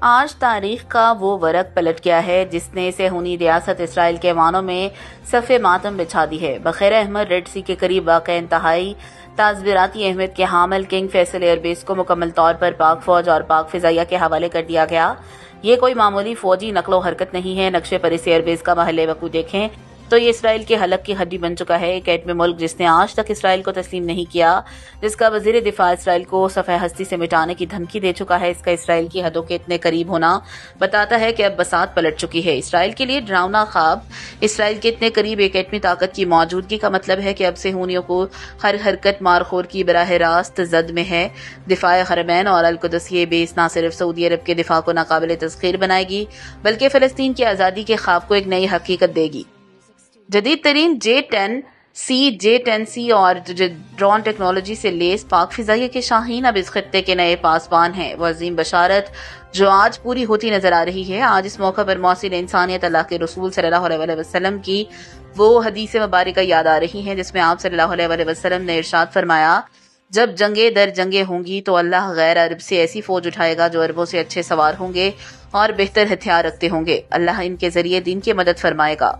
آج تاریخ کا وہ ورق پلٹ گیا ہے جس نے صہیونی ریاست اسرائیل کے وانوں میں صف ماتم بچھا دی ہے۔ بخیر احمد ریڈ سی کے قریب واقع انتہائی تعزیراتی اہمیت کے حامل کنگ فیصل ایئر بیس کو مکمل طور پر پاک فوج اور پاک فضائیہ کے حوالے کر دیا گیا۔ یہ کوئی معمولی فوجی نقل و حرکت نہیں ہے۔ نقشے پر اس ایئر بیس کا محل وقوع دیکھیں تو یہ اسرائیل کے حلق کی ہڈی بن چکا ہے۔ ایک ایٹمی ملک جس نے آج تک اسرائیل کو تسلیم نہیں کیا، جس کا وزیر دفاع اسرائیل کو صفحہ ہستی سے مٹانے کی دھمکی دے چکا ہے، اس کا اسرائیل کی حدوں کے اتنے قریب ہونا بتاتا ہے کہ اب بساط پلٹ چکی ہے۔ اسرائیل کے لیے ڈراؤنا خواب اسرائیل کے اتنے قریب ایک ایٹمی طاقت کی موجودگی کا مطلب ہے کہ اب صہیونیوں کو ہر حرکت مارخور کی براہ راست زد میں ہے۔ دفاع حرمین اور القدس یہ بیس نہ صرف سعودی عرب کے دفاع کو ناقابل تسخیر بنائے گی بلکہ فلسطین کی آزادی کے خواب کو ایک نئی حقیقت دے گی۔ جدید ترین J-10C اور ڈرون ٹیکنالوجی سے لیس پاک فضائیہ کے شاہین اب اس خطے کے نئے پاسبان ہیں۔ وہ عظیم بشارت جو آج پوری ہوتی نظر آ رہی ہے۔ آج اس موقع پر محسن انسانیت اللہ کے رسول صلی اللہ علیہ وسلم کی وہ حدیث مبارکہ یاد آ رہی ہیں جس میں آپ صلی اللہ علیہ وسلم نے ارشاد فرمایا، جب جنگیں در جنگیں ہوں گی تو اللہ غیر عرب سے ایسی فوج اٹھائے گا جو عربوں سے اچھے سوار ہوں گے اور بہتر ہتھیار رکھتے ہوں گے۔ اللہ ان کے ذریعے دین کی مدد فرمائے گا۔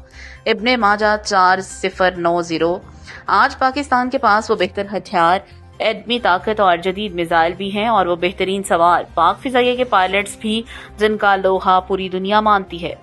ابن ماجہ 4090۔ آج پاکستان کے پاس وہ بہتر ہتھیار، ایٹمی طاقت اور جدید میزائل بھی ہیں اور وہ بہترین سوار پاک فضائیہ کے پائلٹس بھی جن کا لوہا پوری دنیا مانتی ہے۔